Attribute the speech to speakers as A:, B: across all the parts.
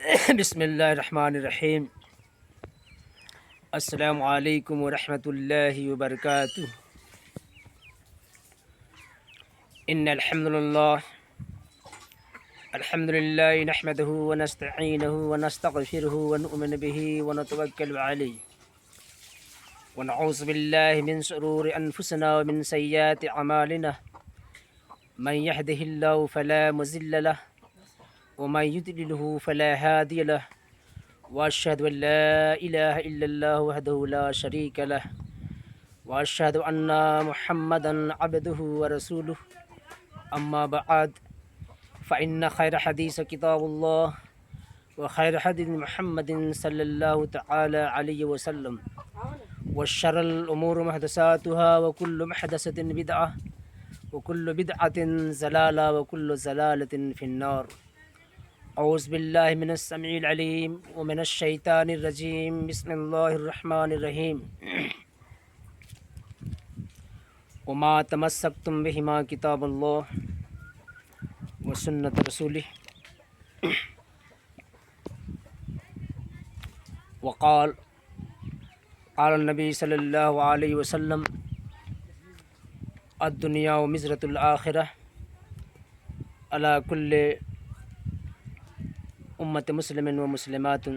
A: بسم اللہ الرحمن الرحیم۔ السلام علیکم ورحمۃ اللہ وبرکاتہ۔ ان الحمد للہ نحمدہ ونستعینہ ونستغفرہ ونؤمن بہ ونتوکل علیہ ونعوذ باللہ من شرور انفسنا ومن سیئات اعمالنا من یہدہ اللہ فلا مضل لہ ومن یضللہ فلا ہادی لہ واشہد ان لا الہ الا اللہ وحدہ لا شریک لہ واشہد ان محمدا عبدہ ورسولہ اما بعد فإن خیر حدیث کتاب اللہ وخیر حدیث محمد صلی اللہ تعالی علیہ وسلم وشر الامور محدثاتها وکل محدثۃ بدعہ وکل بدعۃ ضلالہ وکل ضلالۃ فی النار۔ اعوذ باللہ من السمیع العلیم ومن الشیطان الرجیم، بسم اللہ الرحمن الرحیم۔ وما تمسکتم بہما کتاب اللہ وسنت رسولہ وقال قال النبی صلی اللہ علیہ وسلم الدنیا مزرۃ الآخرہ علی کل امت مسلم و مسلمات،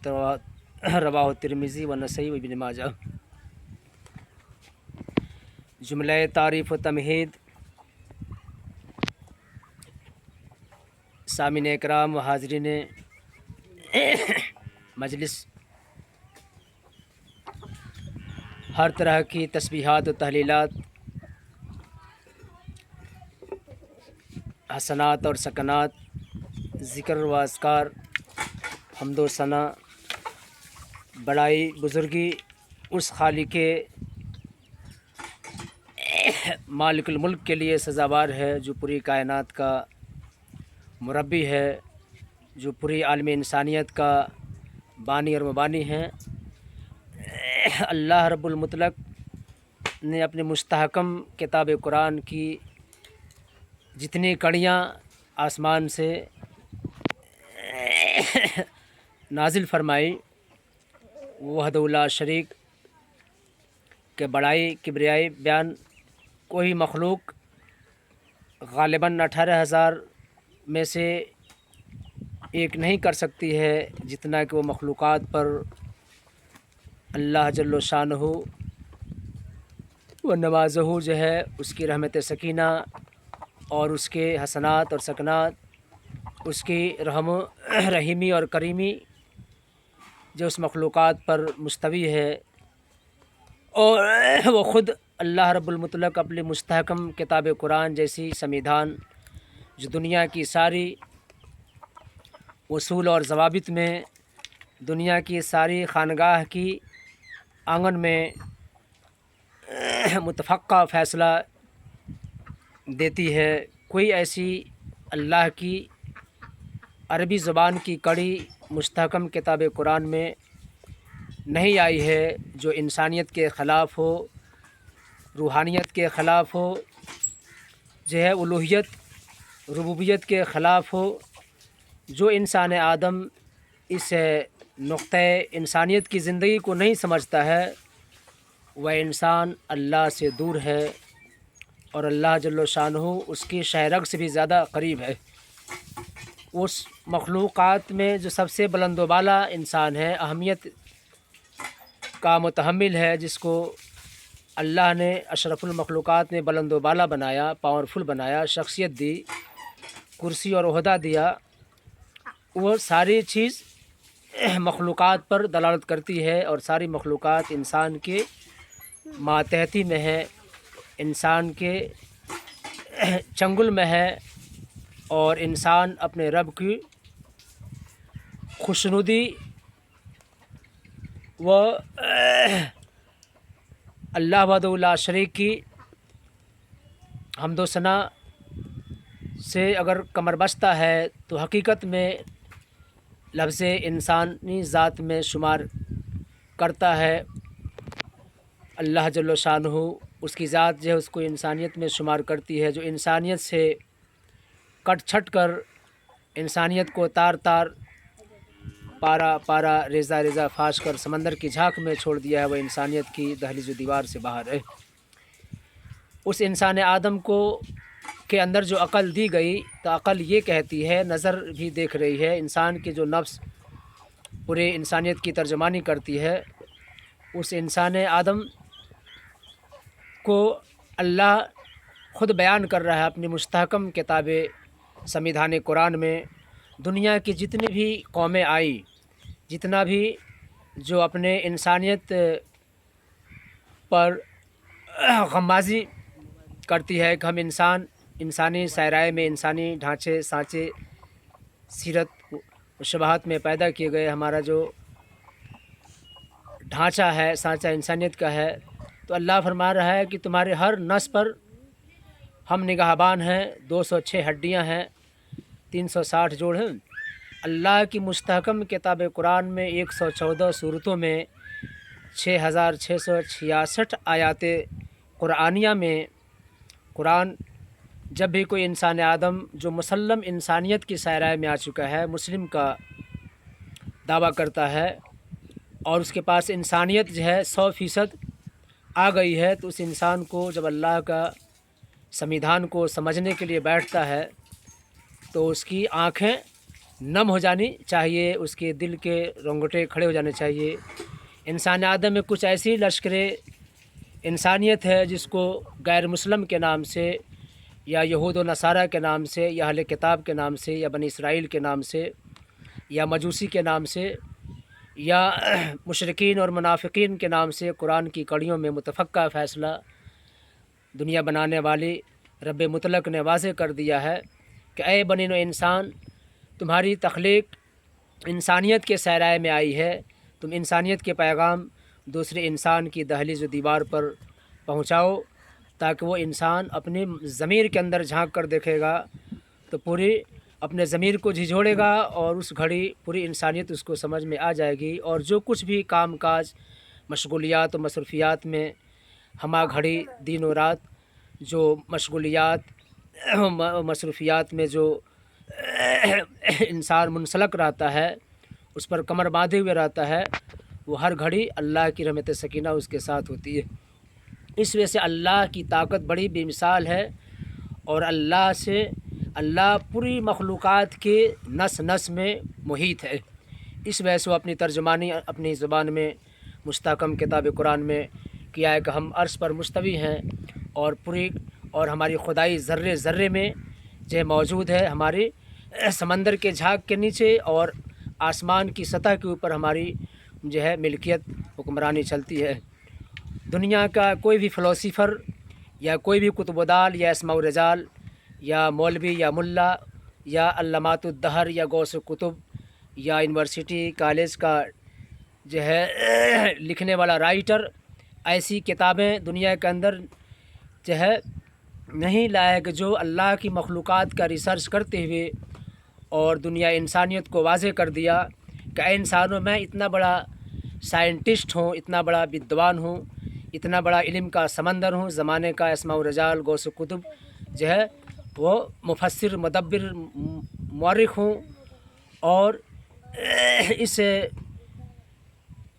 A: رواہ الترمذی و نسائی و ابن ماجہ۔ جملہ تعریف و تمہید۔ سامعین اکرام و حاضرین مجلس، ہر طرح کی تسبیحات و تحلیلات، حسنات اور سکنات، ذکر و اذکار، حمد و ثنا، بڑائی بزرگی اس خالق مالک الملک کے لیے سزاوار ہے جو پوری کائنات کا مربی ہے، جو پوری عالم انسانیت کا بانی اور مبانی ہے۔ اللہ رب المطلق نے اپنے مستحکم کتاب قرآن کی جتنی کڑیاں آسمان سے نازل فرمائی، وحدہ لا شریک کے بڑائی کبریائی بیان کوئی مخلوق غالباً 18,000 میں سے ایک نہیں کر سکتی ہے، جتنا کہ وہ مخلوقات پر اللہ جل شانہ و نوازہ جو ہے اس کی رحمت سکینہ اور اس کے حسنات اور سکنات، اس کی رحم رحیمی اور کریمی جو اس مخلوقات پر مستوی ہے، اور وہ خود اللہ رب المطلق اپنی مستحکم کتاب قرآن جیسی سمیدھان جو دنیا کی ساری اصول اور ضوابط میں، دنیا کی ساری خانگاہ کی آنگن میں متفقہ فیصلہ دیتی ہے۔ کوئی ایسی اللہ کی عربی زبان کی کڑی مستحکم کتاب قرآن میں نہیں آئی ہے جو انسانیت کے خلاف ہو، روحانیت کے خلاف ہو، جو ہے الوہیت ربوبیت کے خلاف ہو۔ جو انسان آدم اس نقطۂ انسانیت کی زندگی کو نہیں سمجھتا ہے، وہ انسان اللہ سے دور ہے، اور اللہ جل شانہ اس کی شہ رگ سے بھی زیادہ قریب ہے۔ اس مخلوقات میں جو سب سے بلند و بالا انسان ہے، اہمیت کا متحمل ہے، جس کو اللہ نے اشرف المخلوقات میں بلند و بالا بنایا، پاورفل بنایا، شخصیت دی، کرسی اور عہدہ دیا، وہ ساری چیز مخلوقات پر دلالت کرتی ہے، اور ساری مخلوقات انسان کے ماتحتی میں ہے، انسان کے چنگل میں ہے، اور انسان اپنے رب کی خوشنودی و اللہ وحدہ لا شریک کی حمد و ثنا سے اگر کمر بستہ ہے تو حقیقت میں لفظ انسانی ذات میں شمار کرتا ہے۔ اللہ جل شانہ اس کی ذات جو ہے اس کو انسانیت میں شمار کرتی ہے، جو انسانیت سے کٹ چھٹ کر इंसानियत को तार तार पारा पारा रेज़ा रेज़ा फाश कर समंदर की झांक में छोड़ दिया है, वह इंसानियत की दहलीज़ दीवार से बाहर है। उस इंसान आदम को के अंदर जो अक़ल दी गई, तो अक़ल ये कहती है, नज़र भी देख रही है, इंसान के जो नफ्स पूरे इंसानियत की तर्जमानी करती है, उस इंसान आदम को अल्लाह ख़ुद बयान कर रहा है अपनी मुस्तहकम किताब संविधान कुरान में। दुनिया की जितनी भी कौमें आई, जितना भी जो अपने इंसानियत पर गम्माज़ी करती है कि हम इंसानी सायराए में इंसानी ढांचे सांचे सीरत शबाहत में पैदा किए गए, हमारा जो ढांचा है सांचा इंसानियत का है, तो अल्लाह फरमा रहा है कि तुम्हारे हर नस पर हम निगाहबान हैं। 206 हड्डियां हैं, 360 जोड़ हैं। अल्लाह की मुस्तहकम किताब कुरान में 114 सूरतों में 6666 आयात कुरानिया में कुरान जब भी कोई इंसान आदम जो मुसल्लम इंसानियत की सायराए में आ चुका है, मुस्लिम का दावा करता है और उसके पास इंसानियत जो है 100% आ गई है, तो उस इंसान को जब अल्लाह का संविधान को समझने के लिए बैठता है तो उसकी आँखें नम हो जानी चाहिए, उसके दिल के रोंगटे खड़े हो जाने चाहिए। इंसान आदम में कुछ ऐसी लश्करे इंसानियत है जिसको गैर मुस्लिम के नाम से या यहूद व नसारा के नाम से या अहले किताब के नाम से या बनी इसराइल के नाम से या मजूसी के नाम से या मुशरिकीन और मुनाफिकीन के नाम से कुरान की कड़ियों में मुतफ़क्का फ़ैसला दुनिया बनाने वाली रब मुतलक ने वाज़े कर दिया है कि ऐ बनी नो इंसान, तुम्हारी तख्लीक इंसानियत के सायराए में आई है, तुम इंसानियत के पैगाम दूसरे इंसान की दहलीज़ दीवार पर पहुँचाओ, ताकि वो इंसान अपने ज़मीर के अंदर झांक कर देखेगा तो पूरी अपने ज़मीर को झिझोड़ेगा और उस घड़ी पूरी इंसानियत उसको समझ में आ जाएगी। और जो कुछ भी काम काज मशगूलियात व मसरूफ़ियात में हमा घड़ी दिन और रात जो मशगूलियात मसरूफ़ियात में जो इंसान मुंसलक रहता है, उस पर कमर बांधे हुए रहता है, वो हर घड़ी अल्लाह की रहमत सकीना उसके साथ होती है। इस वजह से अल्लाह की ताकत बड़ी बेमिसाल है और अल्लाह पूरी मखलूक़ात के नस नस में मुहीत है। इस वजह से वो अपनी तर्जुमानी अपनी ज़ुबान में मुस्तहकम किताब कुरान में किया है कि हम अर्श पर मुस्तवी हैं और हमारी खुदाई ज़र्रे ज़र्रे में जो मौजूद है, हमारे समंदर के झाग के नीचे और आसमान की सतह के ऊपर हमारी जो है मिल्कियत हुक्मरानी चलती है। दुनिया का कोई भी फ़िलोसोफ़र या कोई भी कुतुबुदाल या अस्मा व रिजाल या मौलवी या मुल्ला या अल्लमातुद्दहर या गौस कुतुब या यूनिवर्सिटी कॉलेज का जो है लिखने वाला राइटर ऐसी किताबें दुनिया के अंदर जो है नहीं लाया कि जो अल्लाह की मखलूक़ात का रिसर्च करते हुए और दुनिया इंसानियत को वाज़े कर दिया कि ऐ इंसानों, मैं इतना बड़ा साइंटिस्ट हूँ, इतना बड़ा विद्वान हूँ, इतना बड़ा इल्म का समंदर हूँ, ज़माने का अस्मा व रिजाल गौस कुतुब जो है वो मुफस्सिर मुदब्बिर मौरिख़ हूँ। और इस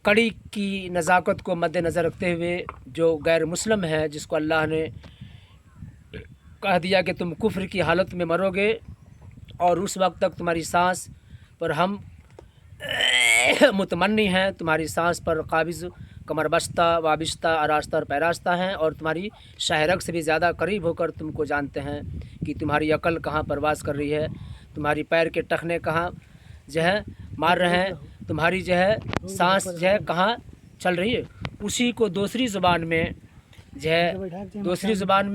A: कड़ी की नज़ाकत को मद्देनज़र रखते हुए जो गैर मुस्लिम है, जिसको अल्लाह ने कह दिया कि तुम कुफ्र की हालत में मरोगे और उस वक्त तक तुम्हारी सांस पर हम मुतमन्नी हैं, तुम्हारी सांस पर काबिज़ कमरबस्ता वाबिस्ता आरास्ता और पैरास्ता हैं और तुम्हारी शाहरग से भी ज़्यादा करीब होकर तुमको जानते हैं कि तुम्हारी अकल कहाँ परवाज़ कर रही है, तुम्हारी पैर के टखने कहाँ जो है मार रहे हैं, तुम्हारी जो है सांस जो है कहाँ चल रही है। उसी को दूसरी ज़ुबान में जो है दूसरी ज़ुबान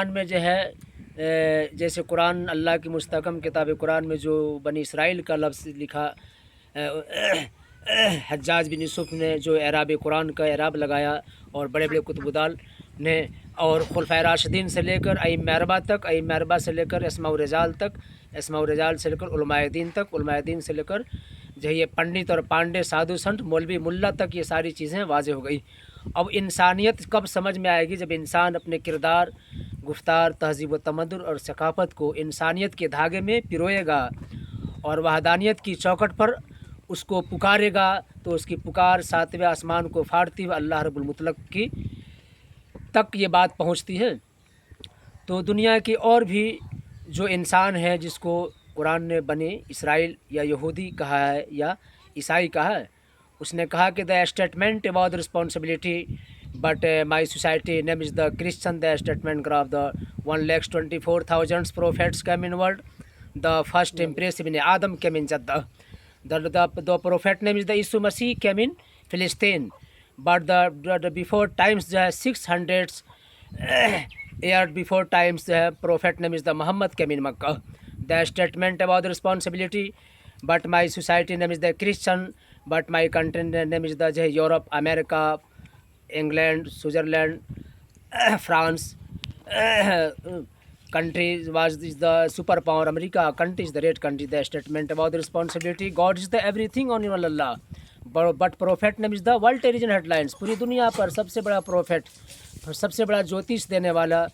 A: में जो है जैसे कुरान अल्लाह की मुस्तहकम किताब कुरान में जो बनी इसराइल का लफ्ज़ लिखा, हज्जाज बिन यूसुफ ने जो एराब कुरान का एराब लगाया और बड़े बड़े कुतुबुदाल ने और खुलफ़ाए राशिदीन से लेकर अइम्मा अरबा तक, अइम्मा अरबा से लेकर अस्मा व रिजाल तक, अस्मा व रिजाल से लेकर उलमाए दीन तक, उलमाए दीन से लेकर जो ये पंडित और पांडे साधु संत मौलवी मुल्ला तक ये सारी चीज़ें वाज़े हो गई। अब इंसानियत कब समझ में आएगी? जब इंसान अपने किरदार गुफ्तार, तहज़ीब व तमद्दुन और सकाफ़त को इंसानियत के धागे में पिरोएगा और वहदानियत की चौखट पर उसको पुकारेगा, तो उसकी पुकार सातवें आसमान को फाड़ती हुई अल्लाह रब्बुल मुतलक की तक ये बात पहुँचती है। तो दुनिया की और भी जो इंसान है जिसको कुरान ने बनी इसराइल या यहूदी कहा है या ईसाई कहा है, उसने कहा कि the statement about the responsibility but my society name is the Christian the statement graph the 1,24,000 prophets came in world. The first impressive in Adam came in Jeddah. The prophet name is the Isu Masih came in Philistine. But the before times the 600 year before times the prophet name is the Muhammad came in Makkah. The statement about the responsibility, but my society name is the Christian, but my country name is the Europe, America, England, Switzerland, France. Country was the superpower. America country is the red country. The statement about the responsibility, God is the everything on your Allah. But prophet name is the world television headlines. पूरी दुनिया पर सबसे बड़ा prophet, सबसे बड़ा ज्योतिष देने वाला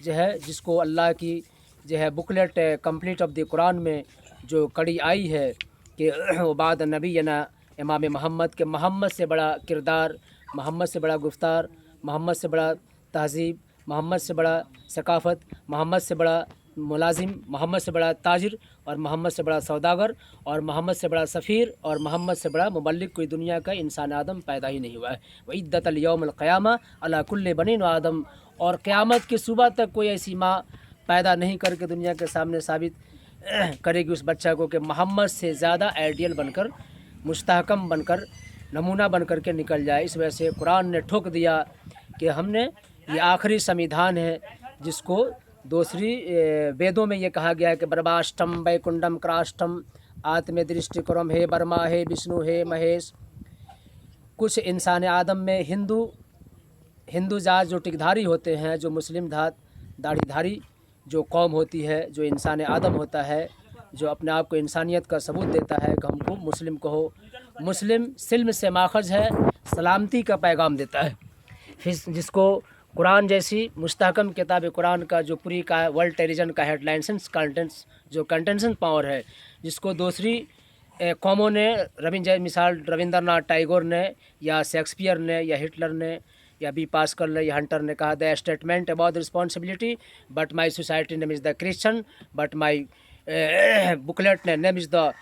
A: जो है, जिसको अल्लाह की जो है booklet complete of the Quran में जो कड़ी आई है कि बाद नबी ना इमाम मोहम्मद के, मोहम्मद से बड़ा किरदार, मोहम्मद से बड़ा गुफ्तार, मोहम्मद से बड़ा तहज़ीब, मोहम्मद से बड़ा सकाफ़त, मोहम्मद से बड़ा मुलाजिम, मोहम्मद से बड़ा ताजिर और मोहम्मद से बड़ा सौदागर और मोहम्मद से बड़ा सफ़ीर और मोहम्मद से बड़ा मुबल्लिग कोई दुनिया का इंसान आदम पैदा ही नहीं हुआ है। वइद्दतल यौमिल क़यामा अला कुल्लि बनीन आदम, और क़यामत की सुबह तक कोई ऐसी माँ पैदा नहीं करके दुनिया के सामने साबित करेगी उस बच्चा को कि मोहम्मद से ज़्यादा आइडियल बनकर, मुस्तहकम बनकर, नमूना बनकर के निकल जाए। इस वजह से कुरान ने ठोक दिया कि हमने ये आखिरी संविधान है जिसको दूसरी वेदों में ये कहा गया है कि बर्बाष्टम वैकुंडम क्राष्टम आत्मदृष्टिक्रम हे बर्मा हे विष्णु हे महेश। कुछ इंसान आदम में हिंदू जात जो टिकधारी होते हैं, जो मुस्लिम दाढ़ीधारी जो कौम होती है, जो इंसान आदम होता है, जो अपने आप को इंसानियत का सबूत देता है कि हमको मुस्लिम कहो। मुस्लिम सिल्म से माखज है, सलामती का पैगाम देता है। फिर जिसको कुरान जैसी मुस्तहकम किताब कुरान का जो पूरी का वर्ल्ड टेलीविज़न का हेडलाइंस कंटेंट्स जो कंटेंशन पावर है, जिसको दूसरी कौमों ने मिसाल रविंद्रनाथ टैगोर ने या शेक्सपियर ने या हिटलर ने या बी पास्कल ने या हंटर ने कहा the statement about the responsibility but my society name is the Christian, but my booklet name is the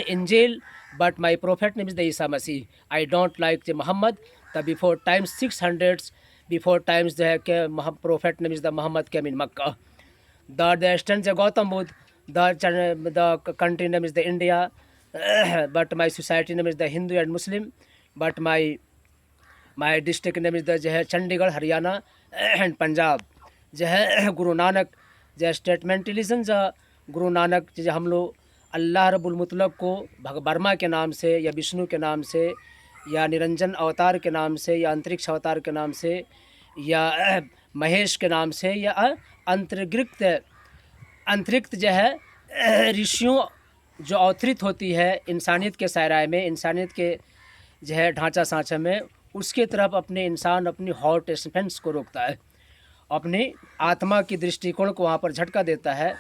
A: Injil, but my prophet name is the Isa Masih. I don't like the Mohammad the before times 600 before times जो है कि prophet name is the Mohammad came in Mecca. The stand Gautam Buddha the country name is the India, but my society name is the Hindu and Muslim, but my district name is the जो है Chandigarh Haryana and Punjab. जो है गुरु नानक जो स्टेटमेंटलिज्म जो गुरु नानक जो हम लोग अल्लाह रब्बुल मुतलक को बर्मा के नाम से या विष्णु के नाम से या निरंजन अवतार के नाम से या अंतरिक्ष अवतार के नाम से या महेश के नाम से या अंतरिक्त जो है ऋषियों जो अवतरित होती है इंसानियत के सायराए में, इंसानियत के जो है ढांचा सांचा में, उसके तरफ अपने इंसान अपनी हॉट स्पेंस को रोकता है, अपनी आत्मा की दृष्टिकोण को वहाँ पर झटका देता है।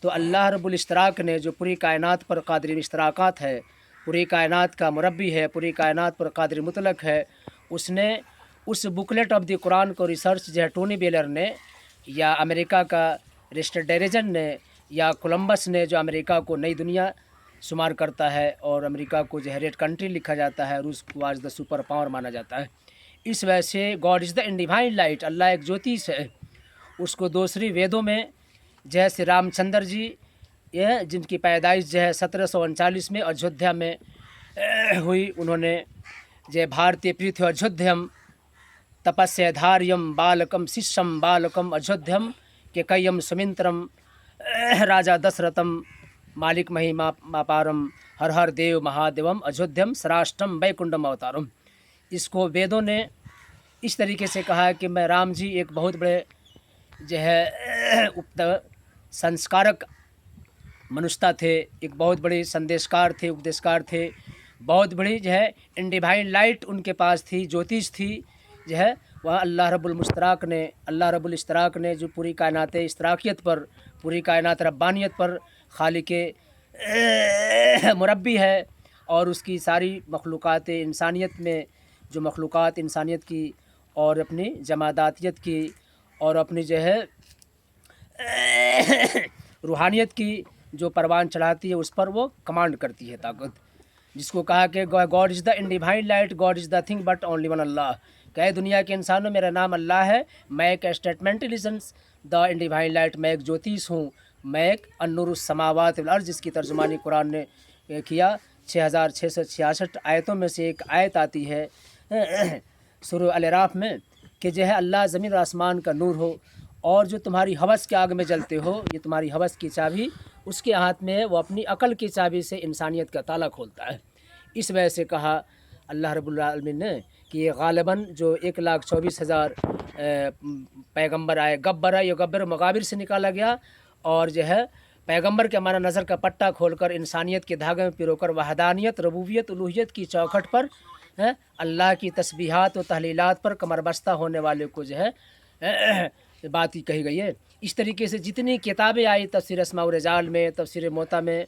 A: तो अल्लाह रब्बुल इश्तराक ने जो पूरी कायनात पर कादिर इश्तराकात है, पूरी कायनात का मुरब्बी है, पूरी कायनात पर कादिर मुतलक है, उसने उस बुकलेट ऑफ द कुरान को रिसर्च जो है टोनी बेलर ने या अमेरिका का रिचर्ड डैरेजन ने या कोलंबस ने, जो अमेरिका को नई दुनिया शुमार करता है और अमेरिका को जो है रेड कंट्री लिखा जाता है, रूस को आज द सुपर पावर माना जाता है। इस वजह से God is the Indivine light, अल्लाह एक ज्योतिष है। उसको दूसरी वेदों में जैसे रामचंद्र जी ये जिनकी पैदाइश जो है 1739 में अयोध्या में हुई, उन्होंने जय भारतीय पृथ्वी अयोध्यम तपस्याधार्यम बालकम शिष्यम बालकम अयोध्यम के कयम सुमिंत्रम राजा दशरथम मालिक महिमा मापारम हर हर देव महादेवम अयोध्यम सराष्ट्रम वैकुंडम अवतारम। इसको वेदों ने इस तरीके से कहा है कि मैं राम जी एक बहुत बड़े जो है संस्कारक मनुष्यता थे, एक बहुत बड़े संदेशकार थे, उपदेशकार थे, बहुत बड़ी जो है इंडिवाइन लाइट उनके पास थी, ज्योतिष थी जो है, वहाँ अल्लाह रब्बुल इश्तराक ने जो पूरी कायनात इश्तराकियत पर, पूरी कायनात रब्बानियत पर खालिक मुरब्बी है, और उसकी सारी मखलूक़ात इंसानियत में जो मखलूक़ात इंसानियत की और अपनी जमादातियत की और अपनी जो है रूहानियत की जो परवान चढ़ाती है, उस पर वो कमांड करती है ताकत, जिसको कहा कि God is the in divine light, God is the thing but only one Allah. कहे दुनिया के इंसानों, मेरा नाम अल्लाह है, मैं एक statement lessons the in divine light, मैं एक ज्योतिष हूँ, मैं एक अन्नुरुस समावात वल अर्ज़, जिसकी तर्जुमानी कुरान ने किया। 6666 आयतों में से एक आयत आती है सूरह अल-अराफ में कि जो है अल्लाह ज़मीन और आसमान का नूर हो, और जो तुम्हारी हवस के आग में जलते हो, ये तुम्हारी हवस की चाबी उसके हाथ में है, वो अपनी अकल की चाबी से इंसानियत का ताला खोलता है। इस वजह से कहा अल्लाह रब्बुल आलमीन ने कि ये गालिबन जो 1,24,000 पैगंबर आए, गब्बर है, ये गब्बर मगाबिर से निकाला गया, और जो है पैगंबर के हमारा नज़र का पट्टा खोलकर इंसानियत के धागे में पिरोकर वहदानियत, रबूबियत, उलूहियत की चौखट पर अल्लाह की तस्बीहात और तहलीलात पर कमरबस्ता होने वाले को जो है बात ही कही गई है। इस तरीके से जितनी किताबें आई तफसीर अस्माउर रिजाल में, तफसीर मोता में,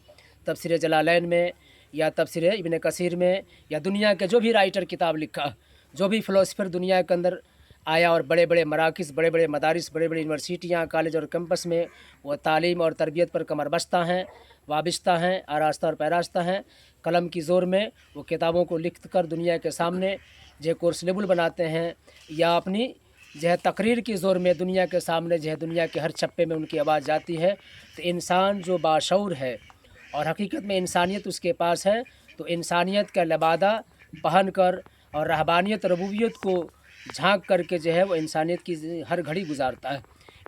A: तफसीर जलालैन में, या तफसीर इब्न कसीर में, या दुनिया के जो भी राइटर किताब लिखा, जो भी फ़िलोसफर दुनिया के अंदर आया, और बड़े बड़े मराकिज़, बड़े बड़े मदारिस, बड़े बड़े यूनिवर्सिटियाँ, कॉलेज और कैंपस में वो तालीम और तरबियत पर कमरबस्ता हैं, वाबिस्ता हैं, आरास्ता और पैरास्ता हैं। कलम की ज़ोर में वो किताबों को लिख कर दुनिया के सामने जो कोर्स लेबल बनाते हैं, या अपनी जो है तकरीर की ज़ोर में दुनिया के सामने जो है दुनिया के हर छप्पे में उनकी आवाज़ जाती है। तो इंसान जो बाशऊर है और हकीकत में इंसानियत उसके पास है, तो इंसानियत का लबादा पहन कर और रहबानियत रबूबियत को झांक करके जो है वो इंसानियत की हर घड़ी गुजारता है।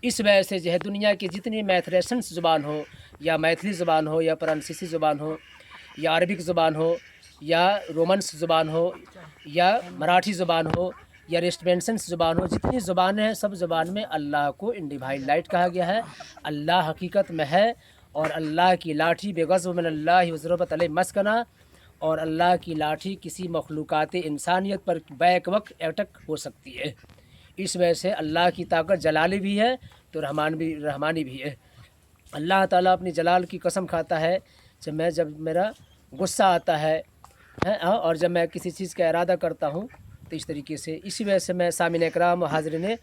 A: इस वजह से जो है दुनिया की जितनी मैथरेशंस ज़ुबान हो, या मैथिली ज़ुबान हो, या फ्रांसीसी ज़ुबान हो, या अरबिक ज़ुबान हो, या रोमन्स ज़ुबान हो, या मराठी ज़ुबान हो, या रेस्टमेंसन्स ज़ुबान हो, जितनी ज़ुबानें हैं सब ज़ुबान में अल्लाह को इनडिवाइन लाइट कहा गया है। अल्लाह हकीकत में है, और अल्लाह की लाठी बेग़ज़्व मिनल्लाहि व ज़ुरबत अलैहि मस्कना, और अल्लाह की लाठी किसी मखलूक़ात इंसानियत पर बैक वक्त अटक हो सकती है। इस वजह से अल्लाह की ताकत जलाली भी है तो रहमानी भी है। अल्लाह ताला अपनी जलाल की कसम खाता है, जब मेरा गुस्सा आता है और जब मैं किसी चीज़ का इरादा करता हूँ, तो इस तरीके से, इसी वजह से मैं सामिन इकराम और हाज़रीन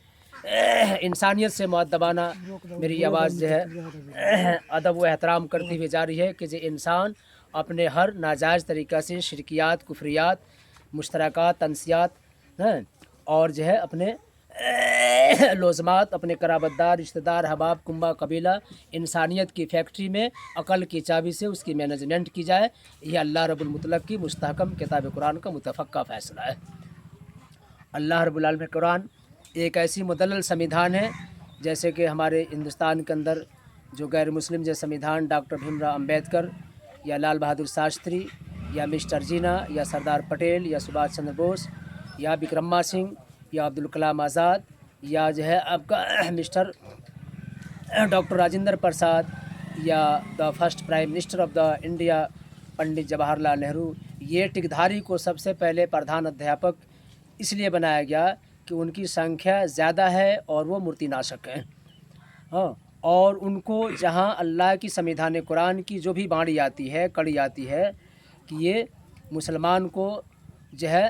A: इंसानियत से मुअद्दबाना मेरी आवाज़ जो है अदब व एहतराम करती हुई जा रही है कि जो इंसान अपने हर नाजायज़ तरीक़ा से शिरकियात, कुफ्रियात, मुश्तरकात, तनसियात और जो है अपने लोज़मात, अपने कराबतदार, रिश्तेदार, हबाब, कुंबा, कबीला, इंसानियत की फैक्ट्री में अक़ल की चाबी से उसकी मैनेजमेंट की जाए। यह अल्लाह रब्बुल मुतलक की मुस्तहकम किताब कुरान का मुतफ़क्का फ़ैसला है। अल्लाह रब्बुल आलमीन कुरान एक ऐसी मुदल्लल संविधान है, जैसे कि हमारे हिंदुस्तान के अंदर जो गैर मुस्लिम जो संविधान डॉक्टर भीमराव अम्बेडकर, या लाल बहादुर शास्त्री, या मिस्टर जीना, या सरदार पटेल, या सुभाष चंद्र बोस, या विक्रम्मा सिंह, या अब्दुल कलाम आज़ाद, या जो है आपका मिस्टर डॉक्टर राजेंद्र प्रसाद, या the first prime minister of the India Pandit Jawaharlal Nehru, ये टिकधारी को सबसे पहले प्रधान अध्यापक इसलिए बनाया गया कि उनकी संख्या ज़्यादा है और वो मूर्तिनाशक हैं। हाँ, और उनको जहाँ अल्लाह की संविधान कुरान की जो भी बाणी आती है, कड़ी आती है कि ये मुसलमान को जो है